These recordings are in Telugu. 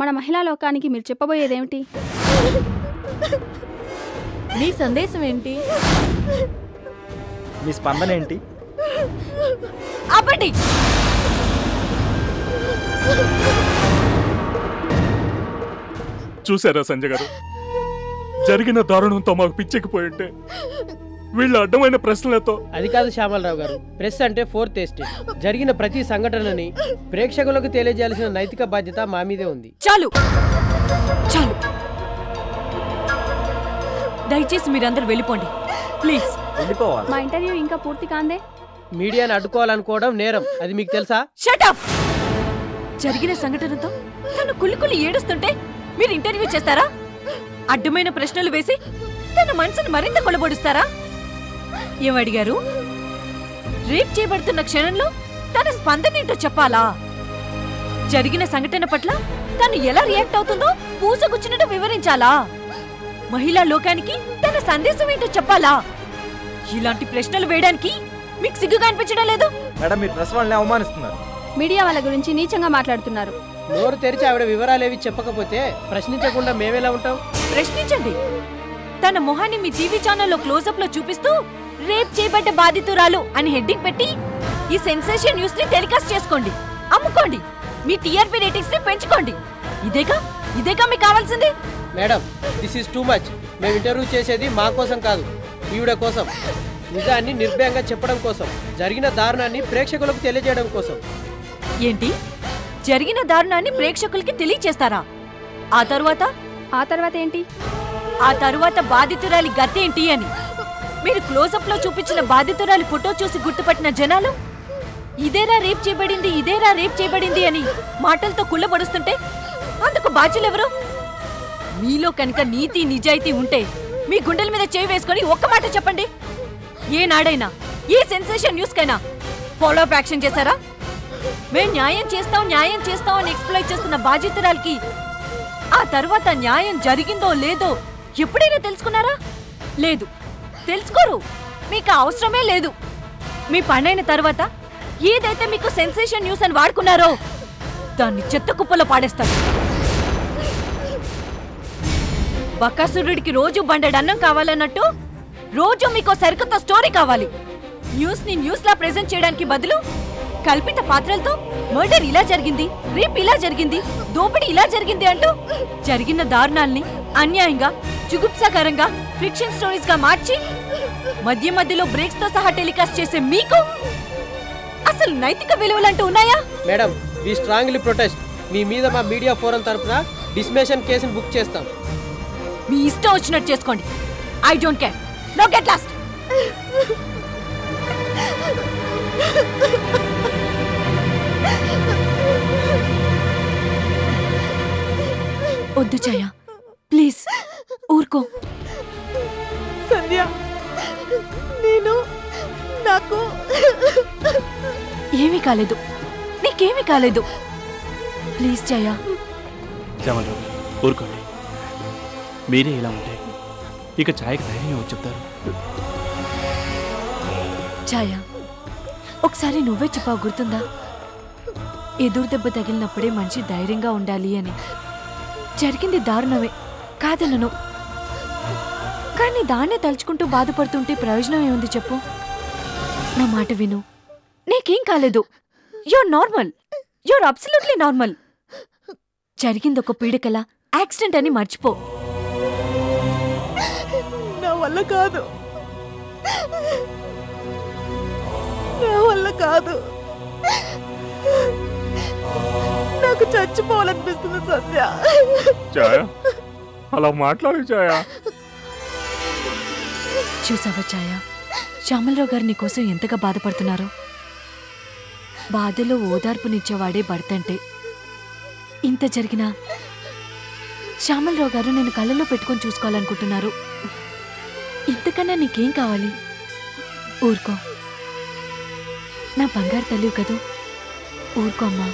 మన మహిళా లోకానికి మీరు చెప్పబోయేదేమిటి? మీ సందేశం ఏంటి? మీ స్పందన ఏంటి? ఆపండి. చూసారా సంజయ్ గారు, జరిగిన దారుణంతో మాకు పిచ్చెక్కిపోయింటే వీళ్ళ అడ్డమైన ప్రశ్నలతో. అది కాదు శ్యామలరావు గారు, ప్రెస్ అంటే ఫోర్త్ ఎస్టేట్. జరిగిన ప్రతి సంఘటనని ప్రేక్షకులకు తెలియజేయాల్సిన నైతిక బాధ్యత మా మీదే ఉంది. చాలు చాలు, దయచేసి మీరందరూ వెళ్ళిపోండి ప్లీజ్. వెళ్ళిపోవాలి. మా ఇంటర్వ్యూ ఇంకా పూర్తి కాందే. మీడియాని అడ్డుకోవాలనుకోవడం నేరం, అది మీకు తెలుసా? Shut up. జరిగిన సంఘటనతో తను కుళ్ళి ఏడుస్తుంటే మీరు ఇంటర్వ్యూ చేస్తారా? అడ్డమైన ప్రశ్నలు వేసి తన మనసును మరింత కొలబొడుస్తారా? ఏమడిగారు? రేప్ చేయబడుతున్న క్షణంలో తన స్పందన ఏంటో చెప్పాలా? జరిగిన సంఘటన పట్ల తను ఎలా రియాక్ట్ అవుతుందో పూసగుచ్చినట్టు వివరించాలా? మహిళా లోకానికి తన సందేశం ఏంటో చెప్పాలా? ఇలాంటి ప్రశ్నలు వేయడానికి మీకు సిగ్గుగా అనిపించడం లేదు? మేడం, మీరు ప్రెస్ వాళ్ళని అవమానిస్తున్నారు. మీడియా వాళ్ళ గురించి నీచంగా మాట్లాడుతున్నారు. నోరు తెరిచి ఆవిడ వివరాలేవి చెప్పకపోతే ప్రశ్నించకుండా మేమేలా ఉంటాం? ప్రశ్నించండి. తన మొహాన్ని మీ టీవీ ఛానల్లో క్లోజప్ లో చూపిస్తూ రేప్ చేయబడ్డ బాధితురాలు అని హెడ్డింగ్ పెట్టి ఈ సెన్సేషన్ న్యూస్ ని టెలికాస్ట్ చేసుకోండి, అమ్ముకోండి, మీ టీఆర్పీ రేటింగ్స్ ని పెంచుకోండి. ఇదేగా మీకు కావాల్సింది? Madam, this is too much. మేము ఇంటర్వ్యూ చేసేది మా కోసం కాదు, ఈవిడ కోసం. నిజాన్ని నిర్భయంగా చెప్పడం కోసం, జరిగిన దారుణాన్ని ప్రేక్షకులకు తెలియజేయడం కోసం. ఏంటి? జరిగిన దారుణాన్ని ప్రేక్షకులకి తెలియచేస్తారా? ఆ తరువాత ఏంటి? ఆ తరువాత బాధితురాలి గతేంటి అని మీరు క్లోజప్ లో చూపించిన బాధితురాలి ఫోటో చూసి గుర్తుపట్టిన జనాలు ఇదేరా రేప్ చేయబడింది అని మాటలతో కుళ్ళబడుస్తుంటే అందుకు బాధ్యులెవరు? మీలో కనుక నీతి నిజాయితీ ఉంటే మీ గుండెల మీద చేయి వేసుకొని ఒక్క మాట చెప్పండి. ఏనాడైనా ఏ సెన్సేషన్ న్యూస్ కైనా ఫాలో అప్ యాక్షన్ చేశారా? మేము న్యాయం చేస్తాం అని ఎక్స్ప్లెయిన్ చేస్తున్న బాధితురాలికి ఆ తర్వాత న్యాయం జరిగిందో లేదో ఎప్పుడైనా తెలుసుకున్నారా? లేదు, తెలుసుకోరు. మీకు అవసరమే లేదు. మీ పనైన తర్వాత ఏదైతే మీకు సెన్సేషన్ న్యూస్ అని వాడుకున్నారో దాన్ని చెత్త కుప్పలో పాడేస్తారు. బకాసురుడికి రోజు బండెడన్నం కావాలన్నట్టు రోజు మీకు సరికొత్త స్టోరీ కావాలి. న్యూస్ ని న్యూస్ లా ప్రెజెంట్ చేయడానికి బదులు కల్పిత పాత్రలతో మర్డర్ ఇలా జరిగింది, రేప్ ఇలా జరిగింది, దోపిడీ ఇలా జరిగింది అంటూ జరిగిన దారుణాల్ని అన్యాయంగా, జుగుప్సాకరంగా ఫిక్షన్ స్టోరీస్ గా మార్చి మధ్యలో బ్రేక్స్ తో సహా టెలికాస్ట్ చేసే మీకు అసలు నైతిక విలువలంటూ ఉన్నాయా? Madam, we strongly protest. మీ మీద మా మీడియా ఫోరం తరపున డిస్మిషన్ కేసును బుక్ చేస్తాం. మీ ఇష్టం వచ్చినట్టు చేసుకోండి. I don't care. No get lost. వద్దు ఛాయ, ప్లీజ్ ఊరుకో. సంధ్య, నాకు ఏమీ కాలేదు, నీకేమీ కాలేదు. ప్లీజ్ ఛాయ. శ్యామలరావు, ఊరుకోండి. మీరే ఇలా ఉంటే ఇక ఛాయకి ధైర్యం వచ్చి చెప్తారు. ఛాయ, ఒకసారి నువ్వే చెప్పావు, గుర్తుందా? ఎదురు దెబ్బ తగిలినప్పుడే మనిషి ధైర్యంగా ఉండాలి అని. జరిగింది దారుణమే కాదనను, కానీ దాన్నే తలుచుకుంటూ బాధపడుతుంటే ప్రయోజనం ఏముంది చెప్పు? నా మాట విను. నీకేం కాలేదు. You're normal. You're absolutely normal. జరిగింది ఒక పీడకల యాక్సిడెంట్ అని మర్చిపో. నా వల్ల కాదు, నాకు చచ్చిపోవాలనిపిస్తుంది సంధ్య. ఛాయ, అలా మాట్లాడు ఛాయ. చూసావా ఛాయ, శ్యామలరావు గారు నీకోసం ఎంతగా బాధపడుతున్నారో. బాధలో ఓదార్పునిచ్చేవాడే భర్త అంటే. ఇంత జరిగినా శ్యామలరావు గారు నేను కళ్ళలో పెట్టుకొని చూసుకోవాలనుకుంటున్నారు. ఇంతకన్నా నీకేం కావాలి? ఊరుకో, నా బంగారు తల్లివి కదూ, ఊరుకో అమ్మా.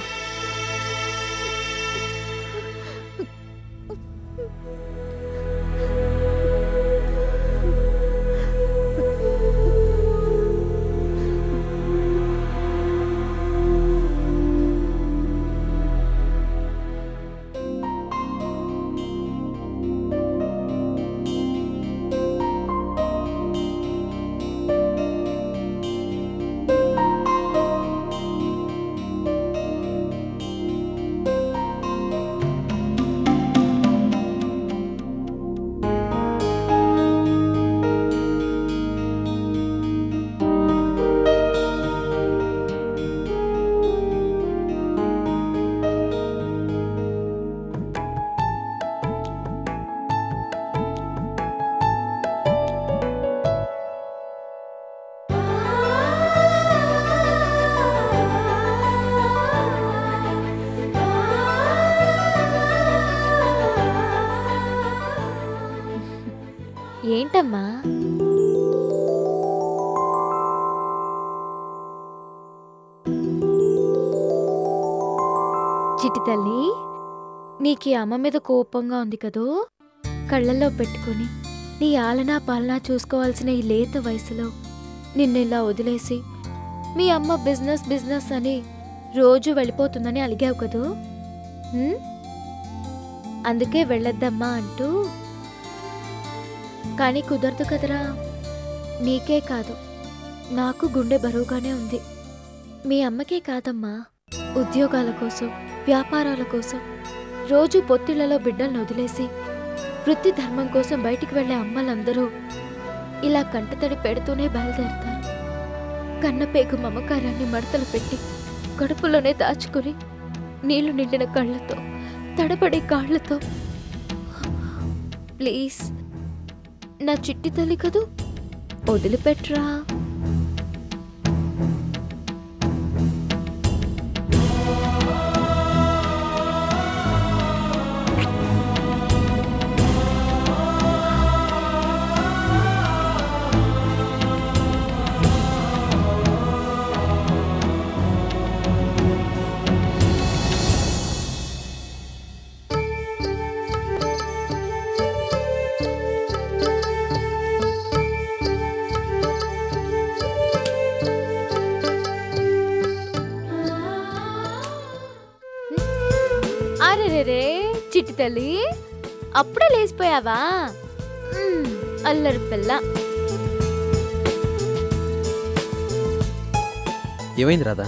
చిట్టి తల్లి, నీకీ అమ్మ మీద కోపంగా ఉంది కదూ? కళ్ళల్లో పెట్టుకుని నీ ఆలనా పాలనా చూసుకోవాల్సిన ఈ లేత వయసులో నిన్నెలా వదిలేసి మీ అమ్మ బిజినెస్ బిజినెస్ అని రోజు వెళ్ళిపోతుందని అలిగావు కదూ? అందుకే వెళ్ళొద్దమ్మా అంటూ. కానీ కుదరదు కదరా. నీకే కాదు, నాకు గుండె బరువుగానే ఉంది. మీ అమ్మకే కాదమ్మా, ఉద్యోగాల కోసం వ్యాపారాల కోసం రోజు పొత్తిళ్లలో బిడ్డలను వదిలేసి వృత్తి ధర్మం కోసం బయటికి వెళ్లే అమ్మలందరూ ఇలా కంటతడి పెడుతూనే బయలుదేరతారు. కన్నపేగు మమకారాన్ని మడతలు పెట్టి కడుపులోనే దాచుకుని నీళ్లు నిండిన కళ్ళతో తడబడే కాళ్లతో. ప్లీజ్ నా చిట్టి తల్లి కదూ, వదిలిపెట్రా. అరే చిట్టి తల్లి, అప్పుడే లేచిపోయావా? అల్లరి పిల్ల. ఏమైంది రాధా,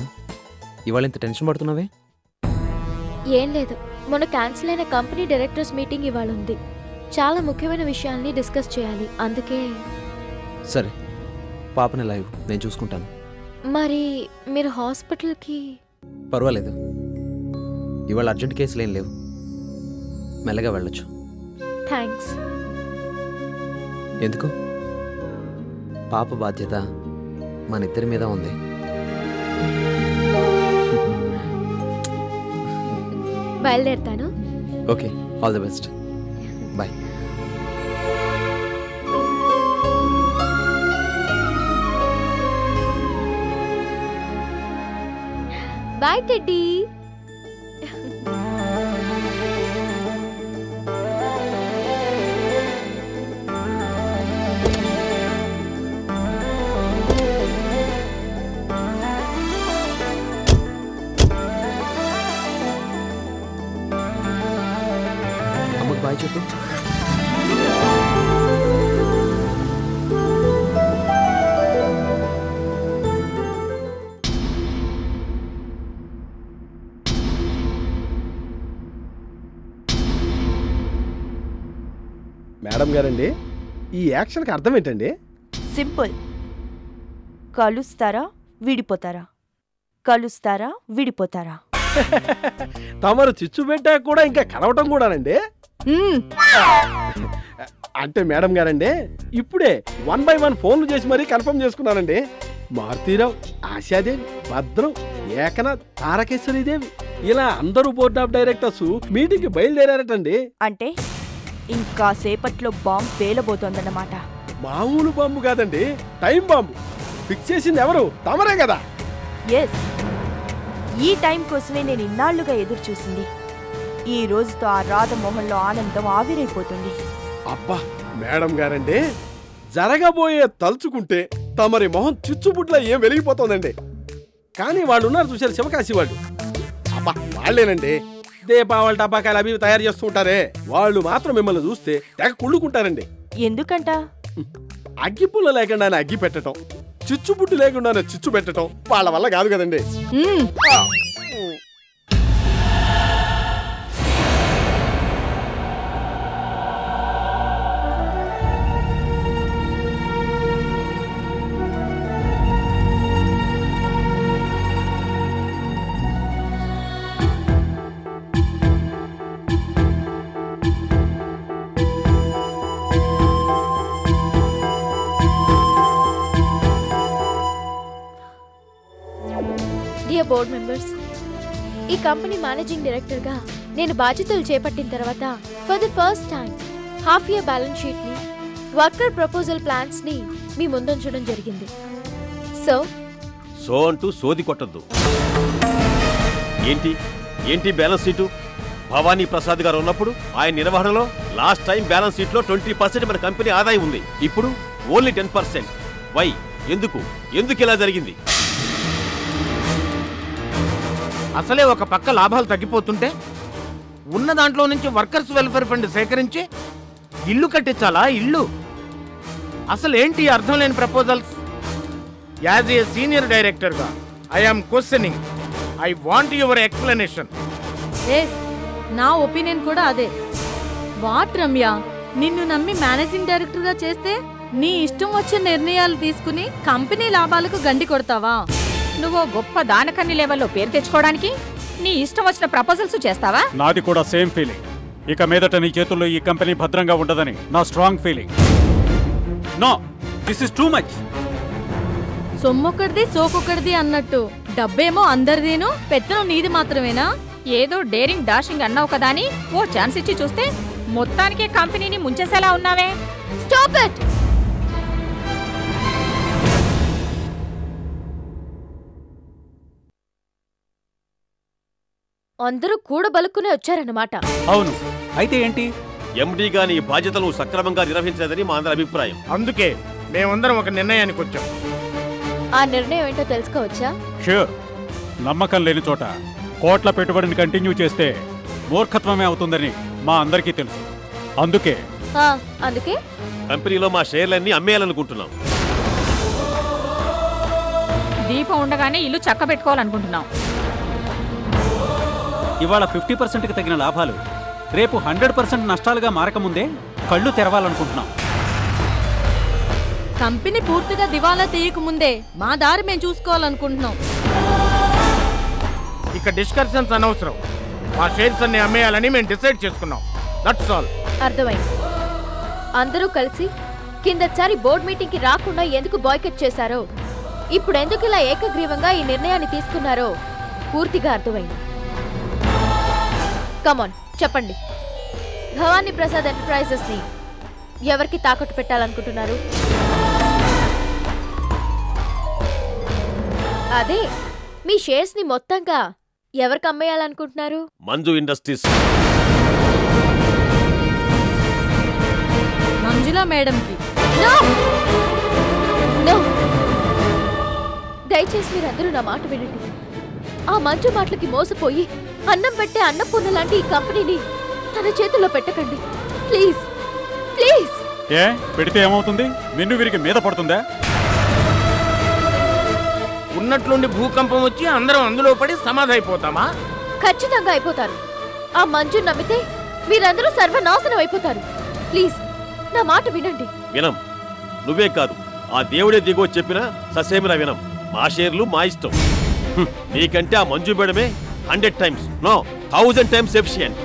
ఇవాళ ఇంత టెన్షన్ పడుతున్నావే? ఏం లేదు, మొన్న క్యాన్సిల్ అయిన కంపెనీ డైరెక్టర్స్ మీటింగ్ ఇవాళ ఉంది. చాలా ముఖ్యమైన విషయాల్ని డిస్కస్ చేయాలి, అందుకే. సరే, పాపని లైవ్ నేను చూసుకుంటాను. మరి మీరు హాస్పిటల్కి? పర్వాలేదు, ఇవాళ అర్జెంట్ కేసులు ఏం లేవు, మెల్లగా వెళ్ళొచ్చు. థ్యాంక్స్. ఎందుకు? పాప బాధ్యత మన ఇద్దరి మీద ఉంది. బయలుదేరుతాను. Okay, all the best. Bye. Bye teddy. అమ్మకు బాయ్ చెప్పు. మేడం గారండి, ఈ యాక్షన్కి అర్థం ఏంటండి? సింపుల్. కలుస్తారా విడిపోతారా, కలుస్తారా విడిపోతారా. తమరు చిచ్చు పెట్టా కూడా ఇంకా కలవటం కూడానండి? అంటే మేడం గారండి, ఇప్పుడే 1 by 1 ఫోన్లు చేసి మరీ కన్ఫర్మ్ చేసుకున్నానండి. మారుతీరావు, ఆశాదేవి, భద్రం, ఏకనాథ్, తారకేశ్వరీదేవి ఇలా అందరూ బోర్డ్ ఆఫ్ డైరెక్టర్స్ మీటింగ్కి బయలుదేరారటండి. అంటే ఇంకా సేపట్లో బాంబు పేలబోతోందన్నమాట. మామూలు బాంబు కాదండి, టైం బాంబు. ఫిక్స్ చేసింది ఎవరు? తమరే కదా. ఎస్, ఈ టైం కోసమే నేను ఇన్నాళ్లుగా ఎదురు చూసింది. ఈ రోజుతో ఆ రాధమోహన్లో ఆనందం ఆవిరైపోతుంది. అబ్బా మేడం గారండి, జరగబోయే తలుచుకుంటే తమరి మొహం చిచ్చుబుడ్లా ఏం వెలిగిపోతుందండి. కానీ వాళ్ళు ఉన్నారు చూసారు, శివకాశి వాళ్ళు. అబ్బా వాళ్ళేనండి, దీపావళి టపాకాయలు అవి తయారు చేస్తూ ఉంటారే, వాళ్ళు మాత్రం మిమ్మల్ని చూస్తే తెగ కుళ్ళుకుంటారండి. ఎందుకంట? అగ్గిపుల్ల లేకుండానే అగ్గి పెట్టడం, చిచ్చుబుడ్డు లేకుండానే చిచ్చు పెట్టడం వాళ్ళ వల్ల కాదు కదండి. డియర్ బోర్డ్ మెంబర్స్, ఈ కంపెనీ మేనేజింగ్ డైరెక్టర్గా నేను బాధ్యతలు చేపట్టిన తర్వాత for the first time half year balance షీట్ని, వర్కర్ ప్రపోజల్ ప్లాన్స్ని మీ ముందుంచడం జరిగింది. సో అంటూ సోది కొట్టద్దు. ఏంటి ఏంటి బ్యాలెన్స్ షీటు? భవానీ ప్రసాద్ గారు ఉన్నప్పుడు ఆయన నిర్వహణలో లాస్ట్ టైం బ్యాలెన్స్ షీట్ లో 20% మన కంపెనీ ఆదాయం ఉంది. ఇప్పుడు ఓన్లీ 10%. వై? ఎందుకు ఇలా జరిగింది? అసలే ఒక పక్క లాభాలు తగ్గిపోతుంటే ఉన్న దాంట్లో నుంచి వర్కర్స్ వెల్ఫేర్ ఫండ్ సేకరించి ఇల్లు కట్టించాలా? ఇల్లు అసలు ఏంటి అర్థం లేని ప్రపోజల్స్? యాజ్ ఏ సీనియర్ డైరెక్టర్గా I'm questioning. I want your explanation. నా ఒపీనియన్ కూడా అదే. వాట్ రమ్య, నిన్ను నమ్మి మేనేజింగ్ డైరెక్టర్గా చేస్తే నీ ఇష్టం వచ్చిన నిర్ణయాలు తీసుకుని కంపెనీ లాభాలకు గండి కొడతావా? నువ్వు గొప్ప దానకన్ని లెవెల్లో పేరు తెచ్చుకోవడానికి నీ ఇష్టం వచ్చిన ప్రపోజల్స్ చేస్తావా? నాది కూడా సేమ్ ఫీలింగ్. ఇక మీదట నీ చేతుల్లో ఈ కంపెనీ భద్రంగా ఉండదని నా strong feeling. No, this is too much. సొమ్మొక్కడిది సోకొక్కడిది అన్నట్టు డబ్బేమో అందరిదీను, పెత్తనం నీది మాత్రమేనా? ఏదో డేరింగ్ డాషింగ్ అన్నావు కదా అని ఓ ఛాన్స్ ఇచ్చి చూస్తే మొత్తానికి కంపెనీని ముంచేసేలా ఉన్నావే. Stop it. అందరూ కూడబలుక్కునే వచ్చారన్నమాట. అవును, అయితే ఏంటి? ఎండీ గాని బాధ్యతలు సక్రమంగా నిర్వహించలేదని మా అందరి అభిప్రాయం. అందుకే మేమందరం ఒక నిర్ణయానికి వచ్చాం. ఆ నిర్ణయం ఏంటో తెలుసుకోవచ్చా? షూర్. నమ్మకం లేని చోట కోట్ల పెట్టుబడిని కంటిన్యూ చేస్తే మూర్ఖత్వమే అవుతుందని మా అందరికీ తెలుసు. అందుకే కంపెనీలో మా షేర్లన్నీ అమ్మేయాలనుకుంటున్నాం. దీపం ఉండగానే ఇల్లు చక్క పెట్టుకోవాలనుకుంటున్నాం. ఇవాళ 50%కి తగిన లాభాలు రేపు 100% నష్టాలుగా మారకముందే కళ్ళు తెరవాలనుకుంటున్నాం. కంపెనీ పూర్తిగా దివాలా తీయకముందే మా దారి మేము చూసుకోవాలనుకుంటున్నాం. ఇక డిస్కషన్స్ అనవసరం. మా షేర్స్ అన్ని అమ్మేయాలని మేము డిసైడ్ చేసుకున్నాం. That's all. అర్థమైంది. అందరూ కలిసి కిందసారి బోర్డ్ మీటింగ్ కి రాకుండా ఎందుకు బాయ్కట్ చేశారో, ఇప్పుడు ఎందుకు ఇలా ఏకగ్రీవంగా ఈ నిర్ణయాన్ని తీసుకున్నారో పూర్తిగా అర్థమైంది. కమాన్, చెప్పండి. భవానీ ప్రసాద్ ఎంటర్ప్రైజెస్ ని ఎవరికి తాకట్టు పెట్టాలనుకుంటున్నారు? అదే, మీ షేర్స్ ని మొత్తంగా ఎవరికి అమ్మేయాలనుకుంటున్నారు? మంజు ఇండస్ట్రీస్. మంజులా మేడంకి. దయచేసి మీరందరూ నా మాట వినండి. ఆ మంజు మాటలకి మోసపోయి అన్నం పెట్టే అన్నపూర్ణ లాంటి ఈ కంపెనీని తన చేతుల్లో పెట్టకండి ప్లీజ్. ప్లీజ్. ఏ పెడితే ఏమవుతుంది? నిన్ను వీరికి మీద పడుతుందా? ఉన్నట్లుండి భూకంపం వచ్చి అందరం అందులో పడి సమాధి అయిపోతామా? ఖచ్చితంగా అయిపోతారు. ఆ మంజు నమ్మితే మీరందరూ సర్వనాశనం అయిపోతారు. ప్లీజ్ నా మాట వినండి. వినం. నువ్వే కాదు, ఆ దేవుడే దిగో చెప్పినా ససేమిరా వినం. మా షేర్లు మా ఇష్టం. నీకంటే ఆ మంజు మేడమే 100 times, no 1000 times efficient.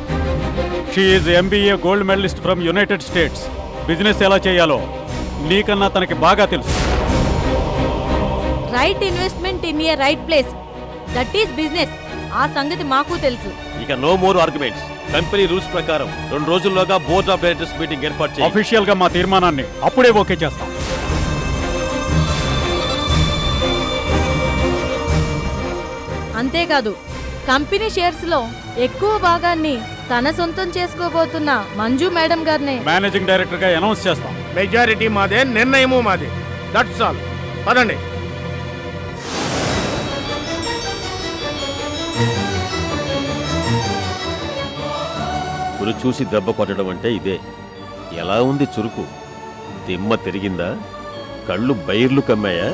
She is MBA gold medalist from United States. Business ఎలా చేయాలో నీకన్నా తనకి బాగా తెలుసు. Right investment in a right place, that is business. ఆ సంగతి మాకు తెలుసు. ఇక no more arguments. Company rules ప్రకారం 2 రోజుల్లోగా బోర్డ్ ఆఫ్ డైరెక్టర్స్ మీటింగ్ ఏర్పాటు చేయాలి. అఫీషియల్ గా మా తీర్మానాన్ని అప్పుడే ఓకే చేస్తాం. అంతేకాదు, కంపెనీ షేర్స్ లో ఎక్కువ భాగాన్ని తన సొంతం చేసుకోబోతున్న మంజు మేడం గారినే మేనేజింగ్ డైరెక్టర్ గా అనౌన్స్ చేస్తాం. మెజారిటీ మాదే, నిర్ణయము మాదే. That's all. పదండి. గురు చూసి దెబ్బ కొట్టడం అంటే ఇదే. ఎలా ఉంది చురుకు? దిమ్మ తిరిగిందా? కళ్ళు బైర్లు కమ్మాయా?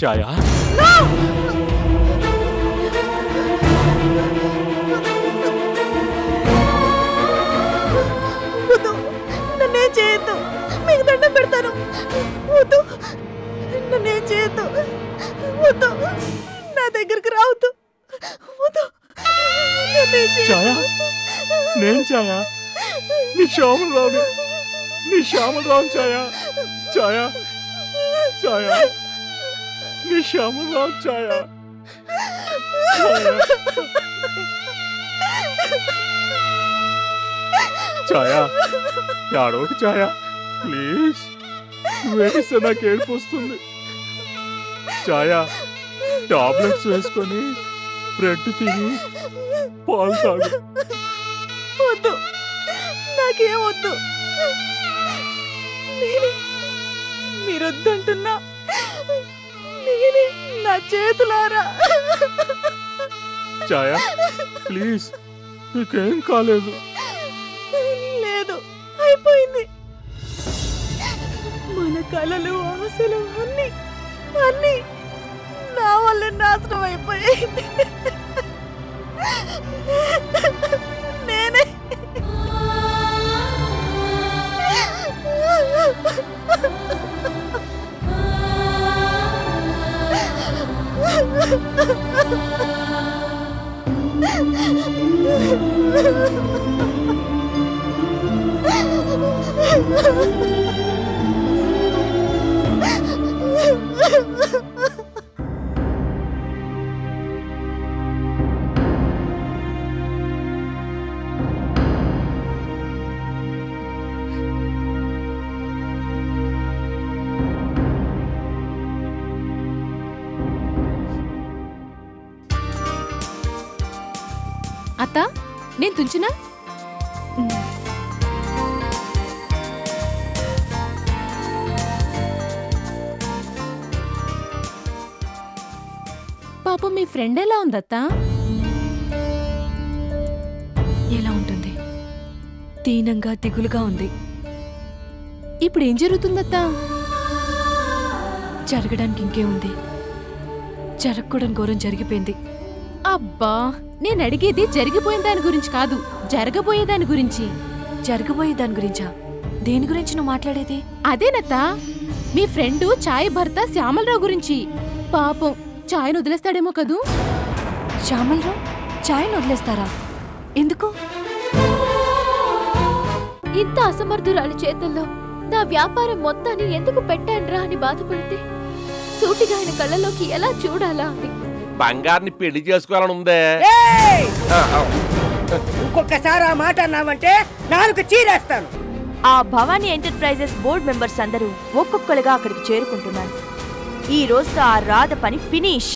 ఛాయా వద్దు, నన్నేం చేయొద్దు, మీకు దండం పెడతాను. వద్దు, నన్నేం చేయొద్దు, వద్దు, నా దగ్గరికి రావద్దు, వద్దు, నన్నేం ఛాయా నేను ఛాయా నీ శ్యామలరావు నీ శ్యామలరావు ఛాయా ఛాయా ఛాయా నీ శ్యామలరావు ఛాయా ఛాయా ఏడవకు ఛాయా ప్లీజ్ వేస్తే నాకు ఏడుపు వస్తుంది. ఛాయా టాబ్లెట్స్ వేసుకొని బ్రెడ్ తిని పాలు తాగు. వద్దు, నాకేం వద్దు. మీరొద్దంటున్నా నేనే నా చేతులారా. ఛాయా ప్లీజ్ నీకేం కాలేదు. లేదు, అయిపోయింది. మన కలలు ఆశలు అన్నీ అన్నీ నా వల్ల నాశనం అయిపోయాయి. నేనే అత్త నేను తుంచినా? పాపం మీ ఫ్రెండ్ ఎలా ఉందత్తా? ఎలా ఉంటుంది? దీనంగా దిగులుగా ఉంది. ఇప్పుడు ఏం జరుగుతుందత్తా? జరగడానికి ఇంకే ఉంది. జరగకూడని ఘోరం జరిగిపోయింది. అబ్బా నేను అడిగేది జరిగిపోయిన దాని గురించి కాదు, జరగబోయే దాని గురించి. జరగబోయే దాని గురించా? దేని గురించి నువ్వు మాట్లాడేది? అదేనత్తా, మీ ఫ్రెండు ఛాయ్ భర్త శ్యామలరావు గురించి. పాపం ఛాయ్ను వదిలేస్తాడేమో కదూ? శ్యామలరావు ఛాయ్ను వదిలేస్తారా? ఎందుకు? ఇంత అసమర్థురాలి చేతుల్లో నా వ్యాపారం మొత్తాన్ని ఎందుకు పెట్టానురా అని బాధపడితే సూటిగా ఆయన కళ్ళలోకి ఎలా చూడాలా అని. బంగారుని పెళ్లి చేసుకోవాలని ఉందే. ఇంకొకసారి ఆ మాట అన్నావంటే నాలుగు చీరేస్తాను. ఆ భవానీ ఎంటర్ప్రైజెస్ బోర్డు మెంబర్స్ అందరూ ఒక్కొక్కరుగా అక్కడికి చేరుకుంటున్నారు. ఈ రోజుతో ఆ రాధ పని ఫినిష్.